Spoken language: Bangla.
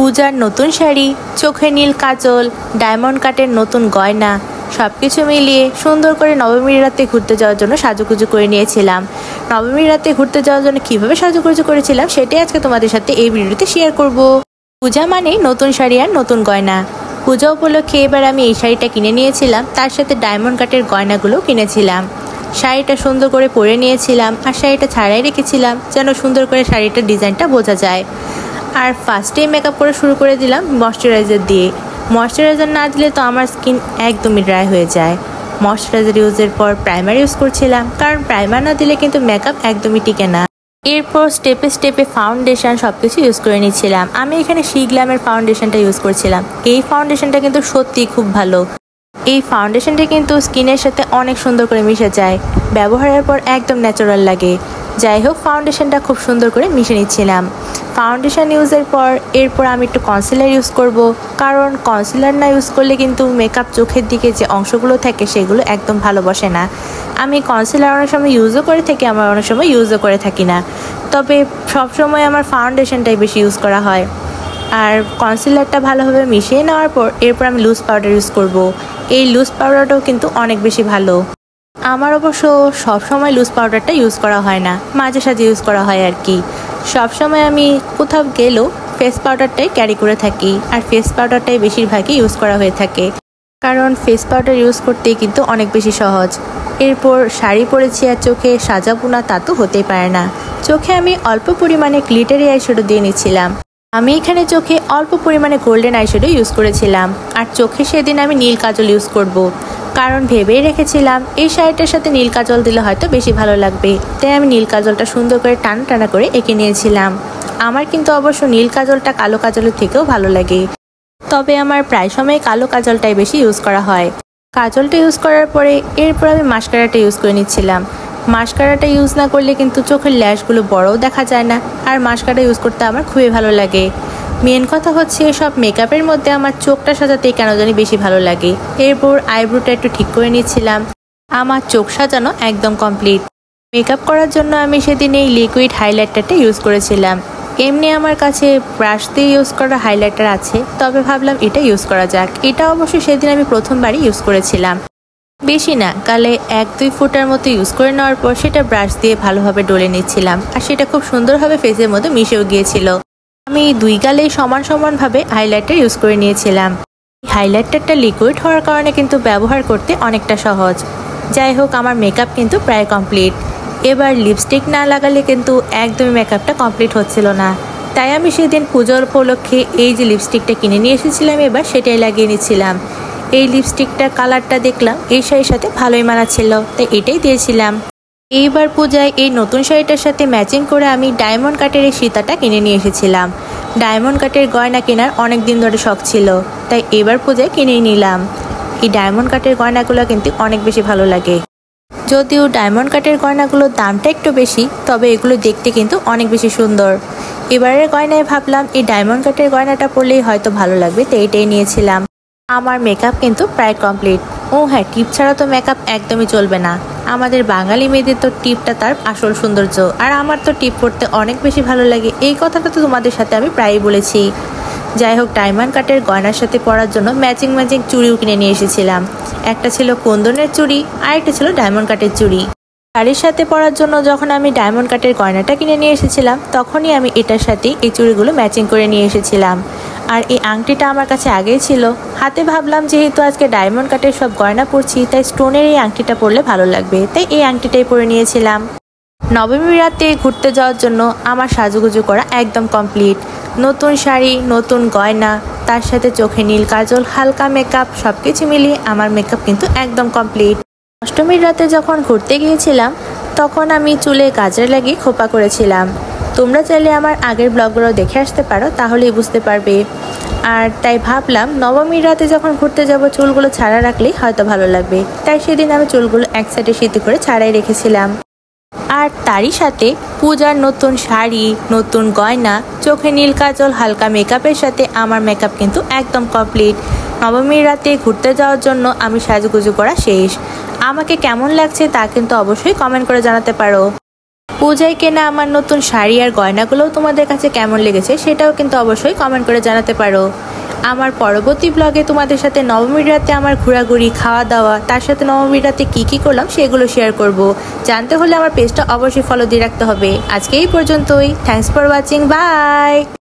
পূজার নতুন শাড়ি, চোখে নীল কাজল, ডায়মন্ড কাটের নতুন গয়না সবকিছু মিলিয়ে সুন্দর করে নবমীর রাতে ঘুরতে যাওয়ার জন্য সাজুগুজু করে নিয়েছিলাম। নবমীর রাতে ঘুরতে যাওয়ার জন্য কিভাবে সাজুগুজু করেছিলাম সেটাই আজকে তোমাদের সাথে এই ভিডিওতে শেয়ার করব। পূজা মানে নতুন শাড়ি আর নতুন গয়না। পূজা উপলক্ষে এবার আমি এই শাড়িটা কিনে নিয়েছিলাম, তার সাথে ডায়মন্ড কাটের গয়নাগুলো কিনেছিলাম। শাড়িটা সুন্দর করে পরে নিয়েছিলাম আর শাড়িটা ছাড়াই রেখেছিলাম যেন সুন্দর করে শাড়িটার ডিজাইনটা বোঝা যায়। আর ফার্স্টেই মেকআপ করে শুরু করে দিলাম ময়শ্চারাইজার দিয়ে। ময়শ্চারাইজার না দিলে তো আমার স্কিন একদমই ড্রাই হয়ে যায়। ময়শ্চারাইজার ইউজের পর প্রাইমার ইউজ করছিলাম, কারণ প্রাইমার না দিলে কিন্তু মেকআপ একদমই টিকে না। এরপর স্টেপে স্টেপে ফাউন্ডেশন সবকিছু ইউজ করে নিচ্ছিলাম। আমি এখানে গ্ল্যামের ফাউন্ডেশনটা ইউজ করছিলাম। এই ফাউন্ডেশনটা কিন্তু সত্যিই খুব ভালো। এই ফাউন্ডেশনটা কিন্তু স্কিনের সাথে অনেক সুন্দর করে মিশে যায়, ব্যবহারের পর একদম ন্যাচারাল লাগে। যাই হোক, ফাউন্ডেশনটা খুব সুন্দর করে মিশে নিচ্ছিলাম। ফাউন্ডেশন ইউজের পর এরপর আমি একটু কনসিলার ইউজ করব, কারণ কনসিলার না ইউজ করলে কিন্তু মেকআপ চোখের দিকে যে অংশগুলো থাকে সেগুলো একদম ভালো বসে না। আমি কনসিলার অনেক সময় ইউজও করে থাকি, আমার অনেক সময় ইউজও করে থাকি না, তবে সবসময় আমার ফাউন্ডেশনটাই বেশি ইউজ করা হয়। আর কনসিলারটা ভালোভাবে মিশিয়ে নেওয়ার পর এরপর আমি লুজ পাউডার ইউজ করব। এই লুজ পাউডারটাও কিন্তু অনেক বেশি ভালো। আমার অবশ্য সবসময় লুজ পাউডারটা ইউজ করা হয় না, মাঝে সাঝে ইউজ করা হয় আর কি। সবসময় আমি কোথাও গেলেও ফেস পাউডারটাই ক্যারি করে থাকি, আর ফেস পাউডারটাই বেশিরভাগই ইউজ করা হয়ে থাকে, কারণ ফেস পাউডার ইউজ করতেই কিন্তু অনেক বেশি সহজ। এরপর শাড়ি পরেছি আর চোখে সাজাবো না তা তো হতেই পারে না। চোখে আমি অল্প পরিমাণে গ্লিটারি আইশ্যাডো দিয়ে নিচ্ছিলাম। আমি এখানে চোখে অল্প পরিমাণে গোল্ডেন আইশ্যাডো ইউজ করেছিলাম, আর চোখে সেদিন আমি নীল কাজল ইউজ করব, কারণ ভেবেই রেখেছিলাম এই শাড়িটার সাথে নীল কাজল দিলে হয়তো বেশি ভালো লাগবে। তাই আমি নীল কাজলটা সুন্দর করে টানা টানা করে এঁকে নিয়েছিলাম। আমার কিন্তু অবশ্য নীল কাজলটা কালো কাজলের থেকেও ভালো লাগে, তবে আমার প্রায় সময় কালো কাজলটাই বেশি ইউজ করা হয়। কাজলটা ইউজ করার পরে এরপর আমি মাস্কারাটা ইউজ করে নিচ্ছিলাম। মাস্কারাটা ইউজ না করলে কিন্তু চোখের ল্যাশগুলো বড়ও দেখা যায় না, আর মাস্কারা ইউজ করতে আমার খুবই ভালো লাগে। মেন কথা হচ্ছে সব মেকআপের মধ্যে আমার চোখটা সাজাতেই কেন জানি বেশি ভালো লাগে। এরপর আইব্রোটা একটু ঠিক করে নিচ্ছিলাম। আমার চোখ সাজানো একদম কমপ্লিট। মেকআপ করার জন্য আমি সেদিন এই লিকুইড হাইলাইটারটা ইউজ করেছিলাম। এমনি আমার কাছে ব্রাশ দিয়ে ইউজ করা হাইলাইটার আছে, তবে ভাবলাম এটা ইউজ করা যাক। এটা অবশ্যই সেদিন আমি প্রথমবারই ইউজ করেছিলাম। বেশি না, গালে 1-2 ফোঁটার মতো ইউজ করে নেওয়ার পর সেটা ব্রাশ দিয়ে ভালোভাবে ডলে নিচ্ছিলাম, আর সেটা খুব সুন্দরভাবে ফেসের মধ্যে মিশেও গিয়েছিল। আমি 2 গালেই সমান সমানভাবে হাইলাইটার ইউজ করে নিয়েছিলাম। হাইলাইটারটা লিকুইড হওয়ার কারণে কিন্তু ব্যবহার করতে অনেকটা সহজ। যাই হোক, আমার মেকআপ কিন্তু প্রায় কমপ্লিট। এবার লিপস্টিক না লাগালে কিন্তু একদমই মেকআপটা কমপ্লিট হচ্ছিল না। তাই আমি সেদিন পুজোর উপলক্ষে এই যে লিপস্টিকটা কিনে নিয়ে এসেছিলাম, এবার সেটাই লাগিয়ে নিচ্ছিলাম। এই লিপস্টিকটার কালারটা দেখলাম এই শাড়ির সাথে ভালোই মানাচ্ছিল, তাই এটাই দিয়েছিলাম। এইবার পূজায় এই নতুন শাড়িটার সাথে ম্যাচিং করে আমি ডায়মন্ড কাটের এই সীতাটা কিনে নিয়ে এসেছিলাম। ডায়মন্ড কাটের গয়না কেনার অনেক দিন ধরে শখ ছিল, তাই এবার পূজায় কিনেই নিলাম। এই ডায়মন্ড কাটের গয়নাগুলো কিন্তু অনেক বেশি ভালো লাগে। যদিও ডায়মন্ড কাটের গয়নাগুলোর দামটা একটু বেশি, তবে এগুলো দেখতে কিন্তু অনেক বেশি সুন্দর। এবারের গয়নায় ভাবলাম এই ডায়মন্ড কাটের গয়নাটা পরলেই হয়তো ভালো লাগবে, তাই এটাই নিয়েছিলাম। আমার মেকআপ কিন্তু প্রায় কমপ্লিট। ও হ্যাঁ, টিপ ছাড়া তো মেকআপ একদমই চলবে না। আমাদের বাঙালি মেয়েদের তো টিপটা তার আসল সৌন্দর্য, আর আমার তো টিপ পরতে অনেক বেশি ভালো লাগে। এই কথাটা তো তোমাদের সাথে আমি প্রায়ই বলেছি। যাই হোক, ডায়মন্ড কাটের গয়নার সাথে পরার জন্য ম্যাচিং ম্যাচিং চুড়িও কিনে নিয়ে এসেছিলাম। একটা ছিল কুন্দনের চুড়ি, আর একটা ছিল ডায়মন্ড কাটের চুড়ি। শাড়ির সাথে পরার জন্য যখন আমি ডায়মন্ড কাটের গয়নাটা কিনে নিয়ে এসেছিলাম, তখনই আমি এটার সাথে এই চুড়িগুলো ম্যাচিং করে নিয়ে এসেছিলাম। আর এই আংটিটা আমার কাছে আগেই ছিল হাতে। ভাবলাম যেহেতু আজকে ডায়মন্ড কাটের সব গয়না পরছি, তাই স্টোনের এই আংটিটা পরলে ভালো লাগবে, তাই এই আংটিটাই পরে নিয়েছিলাম। নবমীর রাতে ঘুরতে যাওয়ার জন্য আমার সাজুগুজু করা একদম কমপ্লিট। নতুন শাড়ি, নতুন গয়না, তার সাথে চোখে নীল কাজল, হালকা মেকআপ সবকিছু মিলিয়ে আমার মেকআপ কিন্তু একদম কমপ্লিট। অষ্টমীর রাতে যখন ঘুরতে গিয়েছিলাম, তখন আমি চুলে গাজর লাগিয়ে খোপা করেছিলাম। তোমরা চাইলে আমার আগের ব্লগগুলো দেখে আসতে পারো, তাহলেই বুঝতে পারবে। আর তাই ভাবলাম নবমীর রাতে যখন ঘুরতে যাব চুলগুলো ছাড়া রাখলেই হয়তো ভালো লাগবে, তাই সেদিন আমি চুলগুলো এক সাইডে সিদ্ধি করে ছাড়াই রেখেছিলাম। আর তারই সাথে পূজার নতুন শাড়ি, নতুন গয়না, চোখে নীল কাজল, হালকা মেকআপের সাথে আমার মেকআপ কিন্তু একদম কমপ্লিট। নবমীর রাতে ঘুরতে যাওয়ার জন্য আমি সাজুগুজু করা শেষ। আমাকে কেমন লাগছে তা কিন্তু অবশ্যই কমেন্ট করে জানাতে পারো। পূজায় কেনা আমার নতুন শাড়ি আর গয়নাগুলোও তোমাদের কাছে কেমন লেগেছে সেটাও কিন্তু অবশ্যই কমেন্ট করে জানাতে পারো। আমার পরবর্তী ব্লগে তোমাদের সাথে নবমীর রাতে আমার ঘোরাঘুরি, খাওয়া দাওয়া, তার সাথে নবমীর রাতে কী করলাম সেগুলো শেয়ার করব। জানতে হলে আমার পেজটা অবশ্যই ফলো দিয়ে রাখতে হবে। আজকে এই পর্যন্তই। Thanks for watching, by.